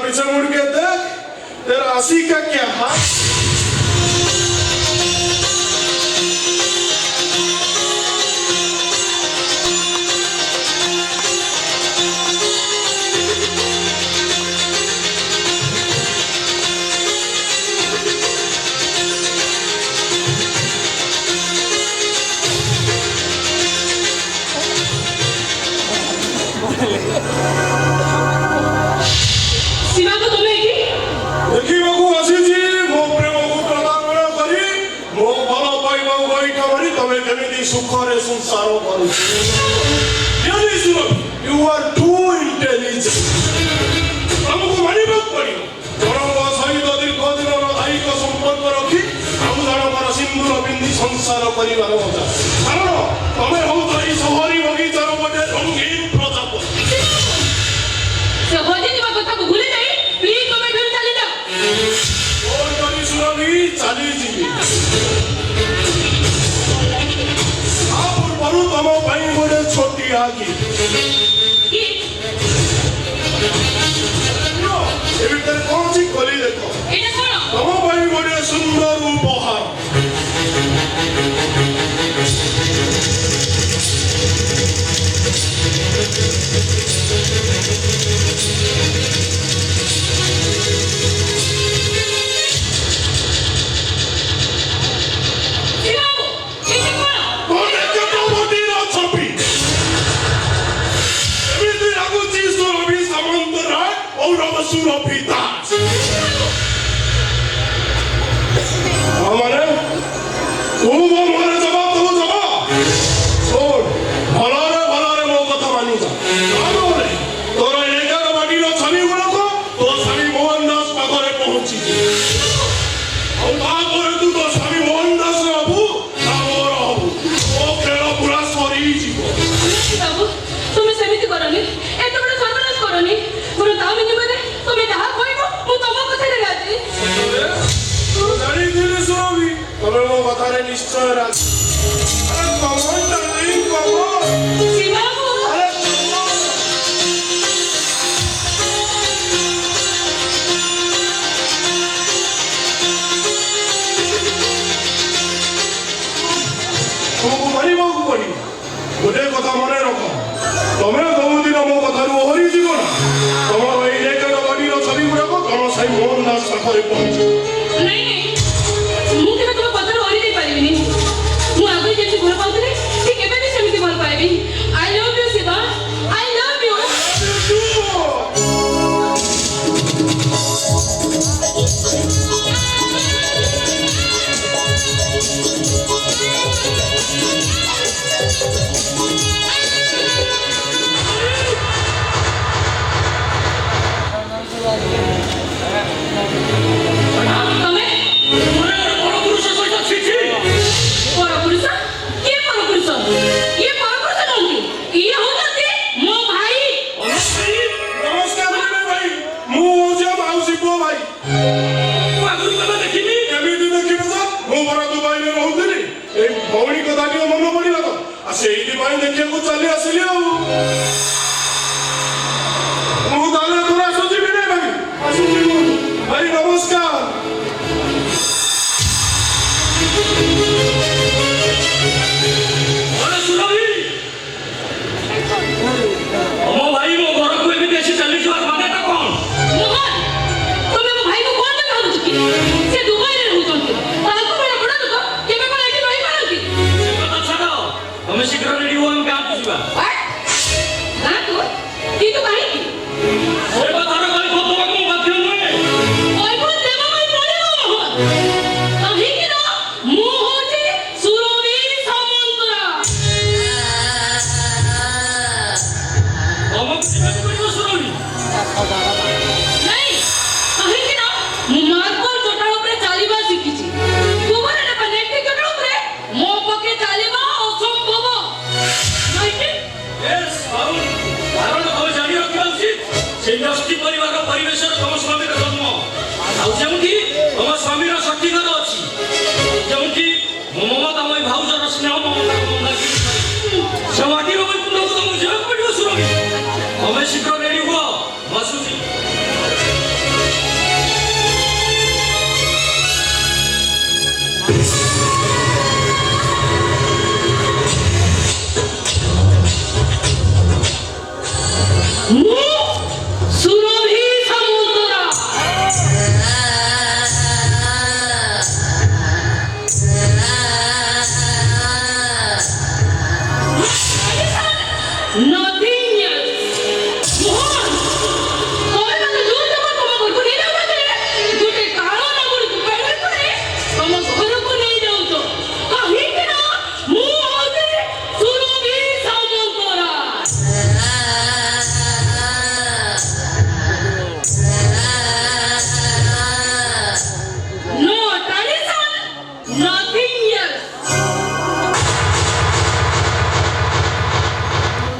पीछे मुड़ के देख, तेरा आशी का क्या हाल? सुखरे संसारो करू यानी सुनो यू आर टू इंटेलिजेंट हमको मानिबक पड़ी जरंग सहित दीर्घ दिन दैहिक संपर्क रखी हम जणकर सिंदूर बिंदी संसार परिवार मजा कारण तमे हो तो ई सहरी बगीचार गोटे रंगीन प्रजापति सहरी निवा कथा को भूली जाई प्लीज तमे घर चली जाओ और करी सुरभि चली जीवी परु तम भाई गोटे छोटी आगी कौन सी खोली देखो तम भाई गोटे सुंदर उपहार निश्चय राज अरे कमन डार्लिंग कमन शिवा अरे तुमको मानिबाकू पड़ी गोटे कथा मन रख तमें सबुदिन मो कथार ओहरी जीव ना तुम भाई लेकर बड़ीर छवि गुड़ाक तुम से मोहन दास पाखे पहुंच नहीं ମୁଁ କେବେ ତୁମ କଥାରୁ ଓହରି ଦେଇ ପାରିବିନି ମୁଁ ଆଗରୁ ଯେମିତି ଭଲ ପାଉଥିଲି ଠିକ ଏବେ ବି ସେମିତି ଭଲ ପାଇବି I love you Shiba I love you देखिए को चली आसिली भाई नमस्कार সেই ବ୍ୟକ୍ତି ପରିବାର ପରିବେଶରେ ତମ ସ୍ୱାମୀର ଜନ୍ମ ଆଉ ଯେଉଁଠି ତମ ସ୍ୱାମୀର ସଖୀ ଘର ଅଛି ଯେଉଁଠି ମୋ ମମତାମୟୀ ଭାଉଜର ସ୍ନେହ ମମତାର ମନ୍ଦାକିନୀ ସେ ମାଟିର ବୈକୁଣ୍ଠକୁ ତମକୁ ଯିବାକୁ ପଡ଼ିବ ସୁରଭି ତମେ ଶୀଘ୍ର ରେଡି ହୁଅ ମୁଁ ଆସୁଛି ମୁଁ